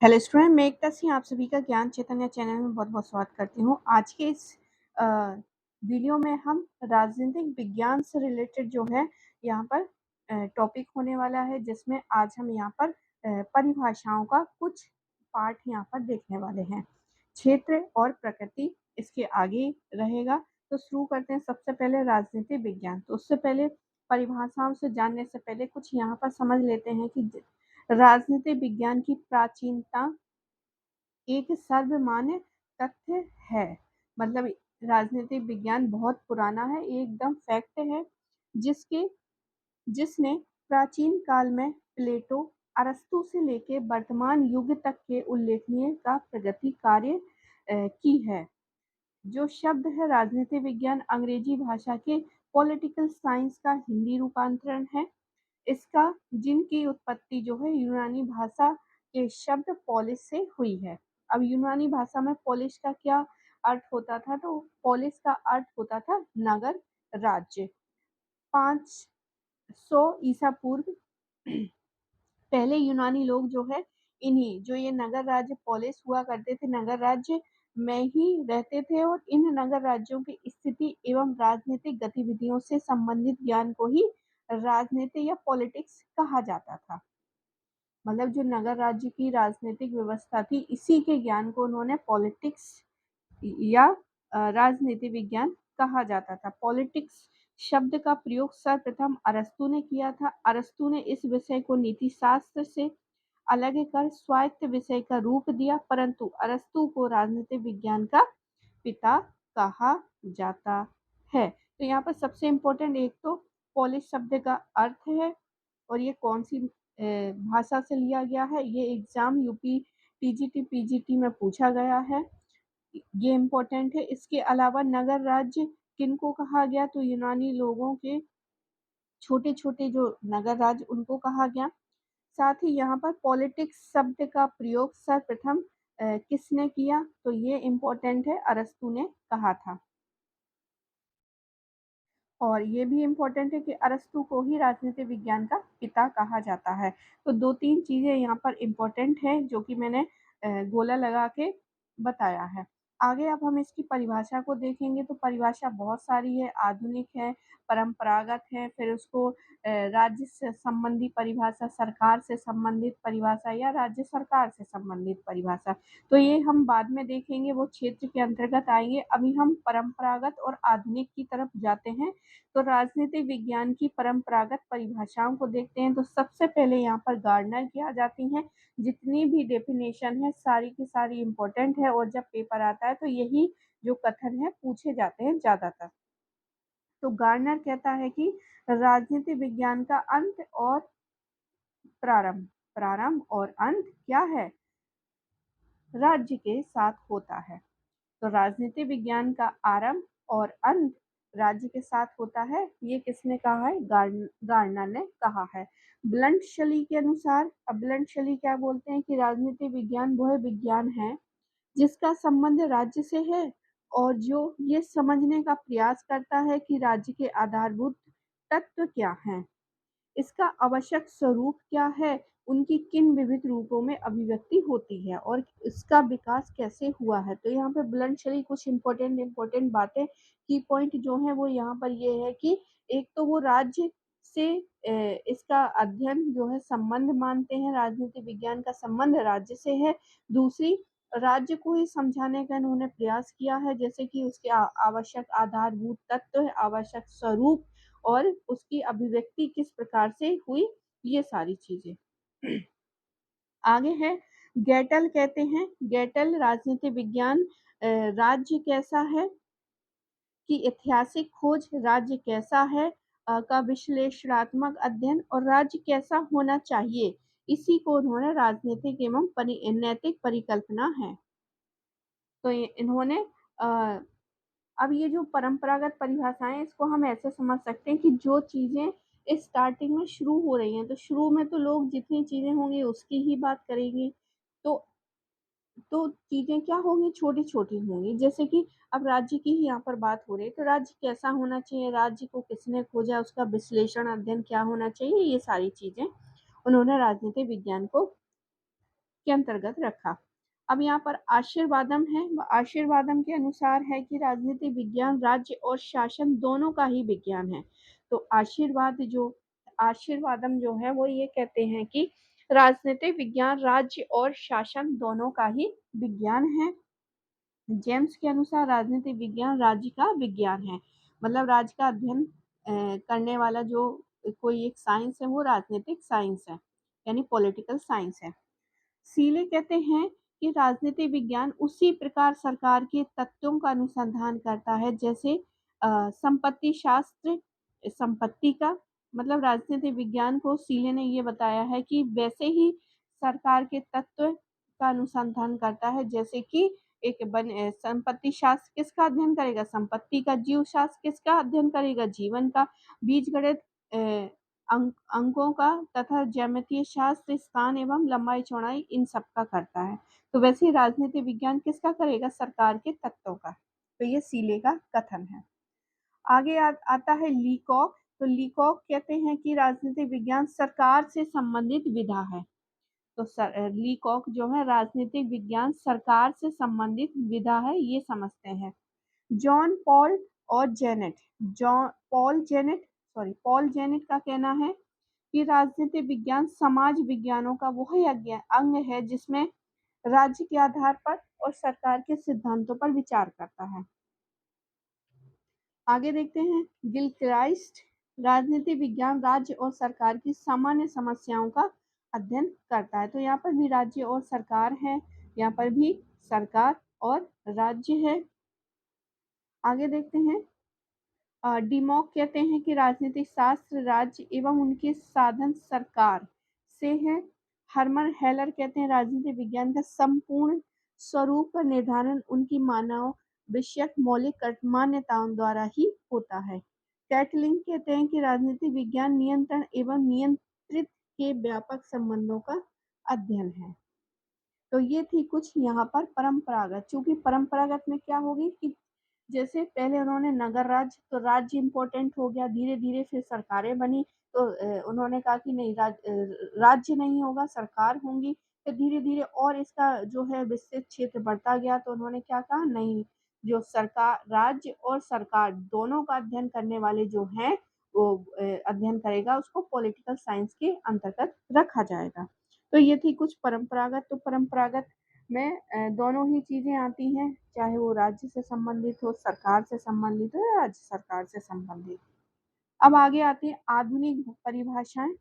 Hello student, मैं एकता सिंह आप सभी का ज्ञान चैतन्य चैनल में बहुत बहुत स्वागत करती हूँ। आज के इस अ, वीडियो में हम राजनीतिक विज्ञान से रिलेटेड जो है यहाँ पर टॉपिक होने वाला है, जिसमें आज हम यहाँ पर परिभाषाओं का कुछ पार्ट यहाँ पर देखने वाले हैं। क्षेत्र और प्रकृति इसके आगे रहेगा। तो शुरू करते हैं। सबसे पहले राजनीतिक विज्ञान। तो उससे पहले परिभाषाओं से जानने से पहले कुछ यहाँ पर समझ लेते हैं कि राजनीतिक विज्ञान की प्राचीनता एक सर्वमान्य तथ्य है। मतलब राजनीतिक विज्ञान बहुत पुराना है, ये एकदम फैक्ट है, जिसने प्राचीन काल में प्लेटो, अरस्तु से लेकर वर्तमान युग तक के उल्लेखनीय का प्रगति कार्य की है। जो शब्द है राजनीतिक विज्ञान अंग्रेजी भाषा के पॉलिटिकल साइंस का हिंदी रूपांतरण है। इसका जिनकी उत्पत्ति जो है यूनानी भाषा के शब्द पोलिस से हुई है। अब यूनानी भाषा में पोलिस का क्या अर्थ होता था? तो पोलिस का अर्थ होता था नगर राज्य। 500 ईसा पूर्व पहले यूनानी लोग जो है इन्हीं जो ये नगर राज्य पोलिस हुआ करते थे, नगर राज्य में ही रहते थे और इन नगर राज्यों की स्थिति एवं राजनीतिक गतिविधियों से संबंधित ज्ञान को ही राजनीति या पॉलिटिक्स कहा जाता था। मतलब जो नगर राज्य की राजनीतिक व्यवस्था थी, इसी के ज्ञान को उन्होंने पॉलिटिक्स या राजनीति विज्ञान कहा जाता था। पॉलिटिक्स शब्द का प्रयोग सर्वप्रथम अरस्तु ने किया था। अरस्तु ने इस विषय को नीति शास्त्र से अलग कर स्वायत्त विषय का रूप दिया, परंतु अरस्तु को राजनीतिक विज्ञान का पिता कहा जाता है। तो यहाँ पर सबसे इम्पोर्टेंट एक तो पोलिस शब्द का अर्थ है और ये कौन सी भाषा से लिया गया है, ये एग्जाम यूपी टीजीटी पीजीटी में पूछा गया है, ये इम्पोर्टेंट है। इसके अलावा नगर राज्य किनको कहा गया? तो यूनानी लोगों के छोटे छोटे जो नगर राज्य उनको कहा गया। साथ ही यहाँ पर पॉलिटिक्स शब्द का प्रयोग सर्वप्रथम किसने किया? तो ये इम्पोर्टेंट है, अरस्तु ने कहा था। और ये भी इम्पोर्टेंट है कि अरस्तु को ही राजनीतिक विज्ञान का पिता कहा जाता है। तो 2-3 चीज़ें यहाँ पर इम्पोर्टेंट हैं जो कि मैंने गोला लगा के बताया है। आगे अब हम इसकी परिभाषा को देखेंगे तो परिभाषा बहुत सारी है, आधुनिक है, परंपरागत है, फिर उसको राज्य से संबंधी परिभाषा, सरकार से संबंधित परिभाषा या राज्य सरकार से संबंधित परिभाषा। तो ये हम बाद में देखेंगे, वो क्षेत्र के अंतर्गत आएंगे। अभी हम परंपरागत और आधुनिक की तरफ जाते हैं। तो राजनीतिक विज्ञान की परंपरागत परिभाषाओं को देखते हैं। तो सबसे पहले यहाँ पर गार्डनर की आ जाती हैं। जितनी भी डेफिनेशन है सारी की सारी इम्पोर्टेंट है और जब पेपर आता है तो यही जो कथन है पूछे जाते हैं ज्यादातर। तो गार्डनर कहता है कि राजनीतिक विज्ञान का अंत और प्रारंभ, प्रारंभ और अंत क्या है? राज्य के साथ होता है। तो राजनीतिक विज्ञान का आरंभ और अंत राज्य के साथ होता है। ये किसने कहा है? गार्डनर ने कहा है। ब्लंट शली के अनुसार, अब ब्लंट शली क्या बोलते हैं कि राजनीतिक विज्ञान वह विज्ञान है जिसका संबंध राज्य से है और जो ये समझने का प्रयास करता है कि राज्य के आधारभूत तत्व क्या हैं, इसका आवश्यक स्वरूप क्या है, उनकी किन विविध रूपों में अभिव्यक्ति होती है और इसका विकास कैसे हुआ है। तो यहाँ पे ब्लंटशली कुछ इम्पोर्टेंट बातें, की पॉइंट जो है वो यहाँ पर ये है कि एक तो वो राज्य से इसका अध्ययन जो है संबंध मानते हैं, राजनीतिक विज्ञान का संबंध राज्य से है। दूसरी, राज्य को ही समझाने का इन्होंने प्रयास किया है, जैसे कि उसके आवश्यक आधारभूत तत्व है, आवश्यक स्वरूप और उसकी अभिव्यक्ति किस प्रकार से हुई, ये सारी चीजें। आगे है गेटल, कहते हैं गेटल राजनीतिक विज्ञान राज्य कैसा है कि ऐतिहासिक खोज, राज्य कैसा है का विश्लेषणात्मक अध्ययन और राज्य कैसा होना चाहिए, इसी को उन्होंने राजनीतिक एवं नैतिक परिकल्पना है। तो इन्होंने अब ये जो परंपरागत परिभाषाएं, इसको हम ऐसे समझ सकते हैं कि जो चीजें स्टार्टिंग में शुरू हो रही हैं, तो शुरू में तो लोग जितनी चीजें होंगी उसकी ही बात करेंगे। तो चीजें क्या होंगी? छोटी छोटी होंगी। जैसे कि अब राज्य की ही यहाँ पर बात हो रही है, तो राज्य कैसा होना चाहिए, राज्य को किसने खोजा, उसका विश्लेषण अध्ययन क्या होना चाहिए, ये सारी चीजें उन्होंने राजनीतिक विज्ञान को के अंतर्गत रखा। अब यहाँ पर आशीर्वादम है, आशीर्वादम के अनुसार है कि राजनीति विज्ञान राज्य और शासन दोनों का ही विज्ञान है। तो आशीर्वादम जो है वो ये कहते हैं कि राजनीतिक विज्ञान राज्य और शासन दोनों का ही विज्ञान है। जेम्स के अनुसार राजनीतिक विज्ञान राज्य का विज्ञान है, मतलब राज्य का अध्ययन करने वाला जो कोई एक साइंस है वो राजनीतिक साइंस है, यानी पॉलिटिकल साइंस है। सीले कहते हैं कि राजनीतिक विज्ञान उसी प्रकार सरकार के तत्वों का अनुसंधान करता है जैसे संपत्ति शास्त्र संपत्ति का, मतलब राजनीतिक विज्ञान को सीले ने ये बताया है कि वैसे ही सरकार के तत्व का अनुसंधान करता है, जैसे कि संपत्ति शास्त्र किसका अध्ययन करेगा, संपत्ति का। जीव शास्त्र किसका अध्ययन करेगा, जीवन का। बीजगणित अंकों का तथा ज्यामितीय शास्त्र स्थान एवं लंबाई चौड़ाई इन सब का करता है। तो वैसे ही राजनीति विज्ञान किसका करेगा, सरकार के तत्वों का। तो ये सीले का कथन है। आगे आता है लीकॉक। तो लीकॉक कहते हैं कि राजनीतिक विज्ञान सरकार से संबंधित विधा है। तो लीकॉक जो है राजनीतिक विज्ञान सरकार से संबंधित विधा है, ये समझते हैं। जॉन पॉल और जेनेट पॉल जेनेट का कहना है कि राजनीतिक विज्ञान समाज विज्ञानों का वही अंग है जिसमें राज्य के आधार पर और सरकार के सिद्धांतों पर विचार करता है। आगे देखते हैं गिलक्राइस्ट। राजनीतिक विज्ञान राज्य और सरकार की सामान्य समस्याओं का अध्ययन करता है। तो यहाँ पर भी राज्य और सरकार है, यहाँ पर भी सरकार और राज्य है। आगे देखते हैं डिमॉक कहते हैं कि राजनीतिक शास्त्र राज्य एवं उनके साधन सरकार से है। हर्मन हेलर कहते हैं राजनीतिक विज्ञान का संपूर्ण स्वरूप का निर्धारण उनकी मानव विषयक मौलिक मान्यताओं द्वारा ही होता है। कैटलिन कहते हैं कि राजनीतिक विज्ञान नियंत्रण एवं नियंत्रित के व्यापक संबंधों का अध्ययन है। तो ये थी कुछ यहाँ पर परंपरागत। चूंकि परंपरागत में क्या होगी कि जैसे पहले उन्होंने नगर राज्य, तो राज्य इम्पोर्टेंट हो गया, धीरे धीरे फिर सरकारें बनी, तो उन्होंने कहा कि नहीं राज्य नहीं होगा, सरकार होंगी। फिर धीरे धीरे और इसका जो है विस्तृत क्षेत्र बढ़ता गया, तो उन्होंने क्या कहा, नहीं, जो सरकार, राज्य और सरकार दोनों का अध्ययन करने वाले जो हैं वो अध्ययन करेगा, उसको पॉलिटिकल साइंस के अंतर्गत रखा जाएगा। तो ये थी कुछ परंपरागत। तो परंपरागत में दोनों ही चीजें आती हैं, चाहे वो राज्य से संबंधित हो, सरकार से संबंधित हो या राज्य सरकार से संबंधित। अब आगे आती है आधुनिक परिभाषाएं।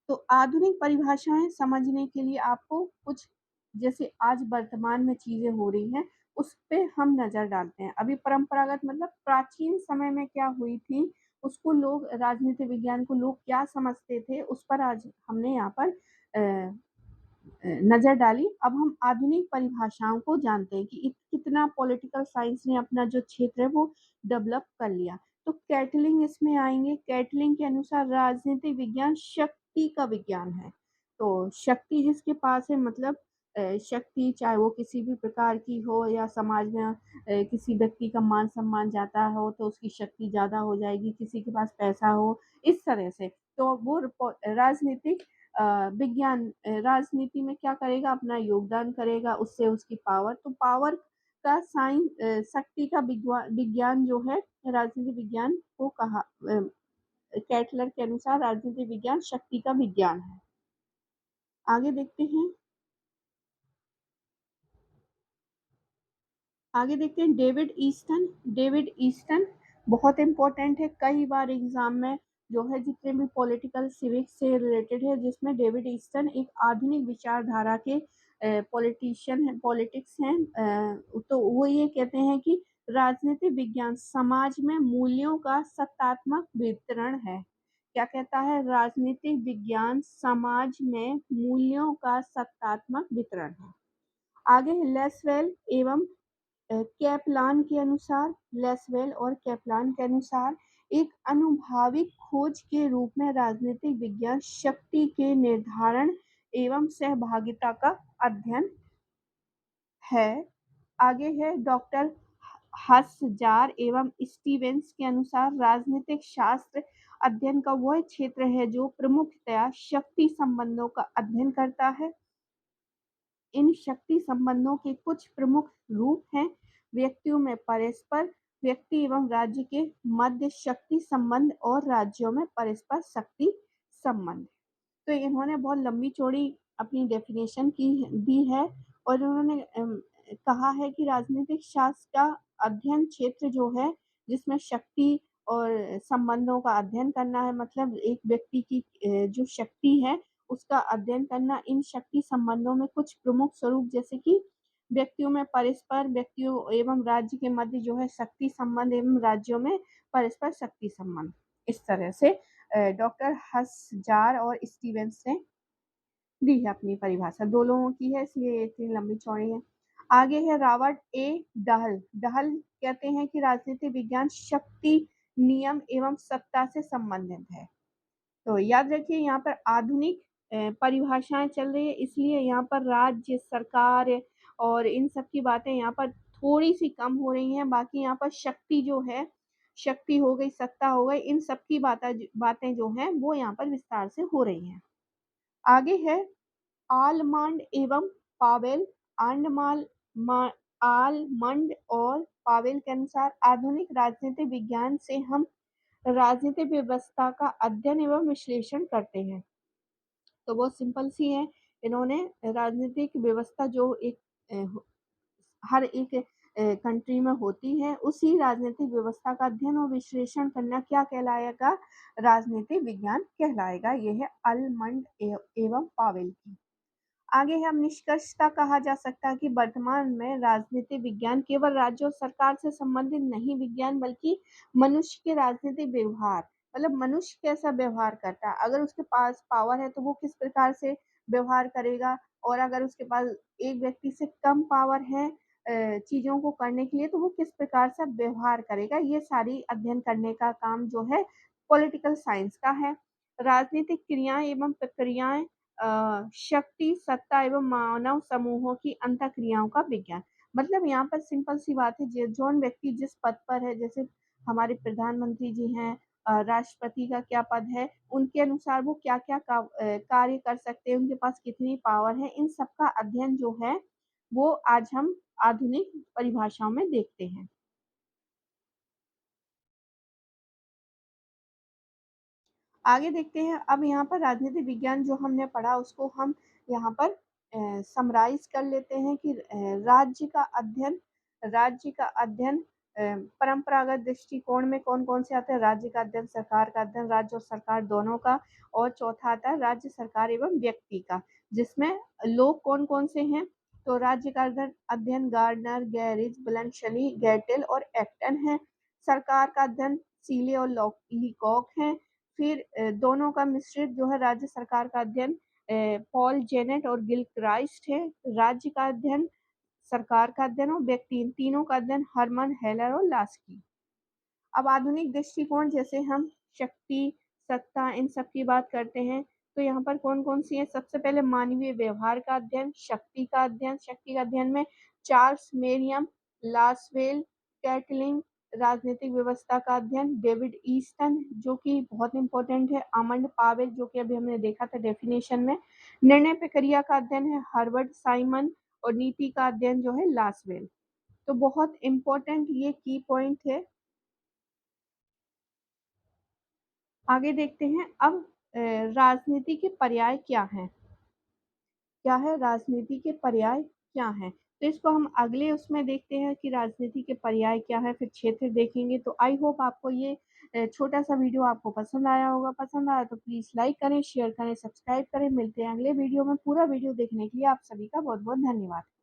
तो आधुनिक परिभाषाएं समझने के लिए आपको कुछ, जैसे आज वर्तमान में चीजें हो रही हैं उस पे हम नजर डालते हैं। अभी परंपरागत मतलब प्राचीन समय में क्या हुई थी, उसको लोग, राजनीति विज्ञान को लोग क्या समझते थे, उस पर आज हमने यहाँ पर नजर डाली। अब हम आधुनिक परिभाषाओं को जानते हैं कि कितना पॉलिटिकल साइंस ने अपना जो क्षेत्र है वो डेवलप कर लिया। तो कैटलिंग इसमें आएंगे। कैटलिंग के अनुसार राजनीतिक विज्ञान शक्ति का विज्ञान है। तो शक्ति जिसके पास है, मतलब शक्ति चाहे वो किसी भी प्रकार की हो या समाज में किसी व्यक्ति का मान सम्मान जाता हो तो उसकी शक्ति ज्यादा हो जाएगी, किसी के पास पैसा हो, इस तरह से। तो वो राजनीतिक विज्ञान राजनीति में क्या करेगा, अपना योगदान करेगा, उससे उसकी पावर, तो पावर का साइंस, शक्ति का विज्ञान जो है राजनीति विज्ञान को कहा, कैटलर के अनुसार राजनीति विज्ञान शक्ति का विज्ञान है। आगे देखते हैं डेविड ईस्टन बहुत इंपॉर्टेंट है, कई बार एग्जाम में जो है जितने भी पॉलिटिकल सिविक्स से रिलेटेड है, जिसमें डेविड ईस्टन एक आधुनिक विचारधारा के पॉलिटिशियन है, पॉलिटिक्स हैं। तो वो ये कहते हैं कि राजनीतिक विज्ञान समाज में मूल्यों का सत्तात्मक वितरण है। क्या कहता है, राजनीतिक विज्ञान समाज में मूल्यों का सत्तात्मक वितरण है। आगे लेसवेल एवं कैपलान के अनुसार, लेसवेल और कैपलान के अनुसार एक अनुभाविक खोज के रूप में राजनीतिक विज्ञान शक्ति के निर्धारण एवं सहभागिता का अध्ययन है। आगे है डॉक्टर हसजार एवं स्टीवेंस के अनुसार राजनीतिक शास्त्र अध्ययन का वह क्षेत्र है जो प्रमुखतया शक्ति संबंधों का अध्ययन करता है। इन शक्ति संबंधों के कुछ प्रमुख रूप हैं। व्यक्तियों में परस्पर, व्यक्ति एवं राज्य के मध्य शक्ति संबंध और राज्यों में परस्पर शक्ति संबंध। तो इन्होंने बहुत लंबी चौड़ी अपनी डेफिनेशन की दी है और उन्होंने कहा है कि राजनीतिक शास्त्र का अध्ययन क्षेत्र जो है जिसमें शक्ति और संबंधों का अध्ययन करना है, मतलब एक व्यक्ति की जो शक्ति है उसका अध्ययन करना। इन शक्ति संबंधों में कुछ प्रमुख स्वरूप जैसे कि व्यक्तियों में परस्पर, व्यक्तियों एवं राज्य के मध्य जो है शक्ति संबंध एवं राज्यों में परस्पर शक्ति संबंध। इस तरह से डॉक्टर हसजार और स्टीवेंस ने दी है अपनी परिभाषा। 2 लोगों की है इसलिए इतनी लंबी चौड़ी है। आगे है रॉबर्ट ए डहल। डहल कहते हैं कि राजनीति विज्ञान शक्ति, नियम एवं सत्ता से संबंधित है। तो याद रखिए यहाँ पर आधुनिक परिभाषाएं चल रही है इसलिए यहाँ पर राज्य, सरकार और इन सब की बातें यहाँ पर थोड़ी सी कम हो रही हैं। बाकी यहाँ पर शक्ति जो है, शक्ति हो गई, सत्ता हो गई, इन सब की बातें जो हैं वो यहाँ पर विस्तार से हो रही हैं। आगे है आलमंड एवं पावेल। आलमंड और पावेल के अनुसार आधुनिक राजनीतिक विज्ञान से हम राजनीतिक व्यवस्था का अध्ययन एवं विश्लेषण करते हैं। तो बहुत सिंपल सी है। इन्होंने राजनीतिक व्यवस्था जो एक हर एक कंट्री में होती है उसी राजनीतिक व्यवस्था का अध्ययन और विश्लेषण करना क्या कहलाएगा? राजनीतिक विज्ञान कहलाएगा। यह है आलमंड एवं पावेल की। आगे है, अब निष्कर्षता कहा जा सकता है कि वर्तमान में राजनीतिक विज्ञान केवल राज्य और सरकार से संबंधित नहीं विज्ञान बल्कि मनुष्य के राजनीतिक व्यवहार, मतलब मनुष्य कैसा व्यवहार करता है, अगर उसके पास पावर है तो वो किस प्रकार से व्यवहार करेगा और अगर उसके पास एक व्यक्ति से कम पावर है चीजों को करने के लिए तो वो किस प्रकार से व्यवहार करेगा। ये सारी अध्ययन करने का काम जो है पॉलिटिकल साइंस का है। राजनीतिक क्रियाएं एवं प्रक्रियाएं, शक्ति, सत्ता एवं मानव समूहों की अंतःक्रियाओं का विज्ञान। मतलब यहाँ पर सिंपल सी बात है, जौन व्यक्ति जिस पद पर है, जैसे हमारे प्रधानमंत्री जी हैं, राष्ट्रपति का क्या पद है, उनके अनुसार वो क्या-क्या कार्य कर सकते हैं, उनके पास कितनी पावर है, इन सब का अध्ययन जो है वो आज हम आधुनिक परिभाषाओं में देखते हैं। आगे देखते हैं, अब यहाँ पर राजनीतिक विज्ञान जो हमने पढ़ा उसको हम यहाँ पर समराइज कर लेते हैं कि राज्य का अध्ययन परंपरागत दृष्टिकोण में कौन-कौन से आते हैं? राज्य का अध्ययन, सरकार का अध्ययन, राज्य और सरकार दोनों का, और चौथा आता है राज्य, सरकार एवं व्यक्ति का, जिसमें लोग कौन-कौन से हैं? तो राज्य का अध्ययन गार्डनर, गैरिज, ब्लंशली, गैटेल और एक्टन है। सरकार का अध्ययन सीले और लीकॉक हैं। फिर दोनों का मिश्रित जो है राज्य सरकार का अध्ययन पॉल जेनेट और गिलक्राइस्ट है। राज्य का अध्ययन, सरकार का अध्ययन और व्यक्ति, इन तीनों का अध्ययन हरमन हेलर और लास्की। अब आधुनिक दृष्टिकोण जैसे हम शक्ति, सत्ता इन सब की बात करते हैं तो यहाँ पर कौन-कौन सी है? सबसे पहले मानवीय व्यवहार का अध्ययन, शक्ति का अध्ययन। शक्ति का अध्ययन में चार्ल्स मेरियम, लासवेल, कैटलिन, राजनीतिक व्यवस्था का अध्ययन डेविड ईस्टन जो कि बहुत इम्पोर्टेंट है, आमंड पावेल जो कि अभी हमने देखा था डेफिनेशन में, निर्णय प्रक्रिया का अध्ययन है हर्बर्ट साइमन और नीति का अध्ययन जो है लासवेल। तो बहुत इम्पोर्टेंट ये की पॉइंट है। आगे देखते हैं, अब राजनीति के पर्याय क्या हैं? क्या है? राजनीति के पर्याय क्या हैं? तो इसको हम अगले उसमें देखते हैं कि राजनीति के पर्याय क्या हैं, फिर क्षेत्र देखेंगे। तो आई होप आपको ये छोटा-सा वीडियो आपको पसंद आया होगा। पसंद आया तो प्लीज़ लाइक करें, शेयर करें, सब्सक्राइब करें। मिलते हैं अगले वीडियो में। पूरा वीडियो देखने के लिए आप सभी का बहुत-बहुत धन्यवाद।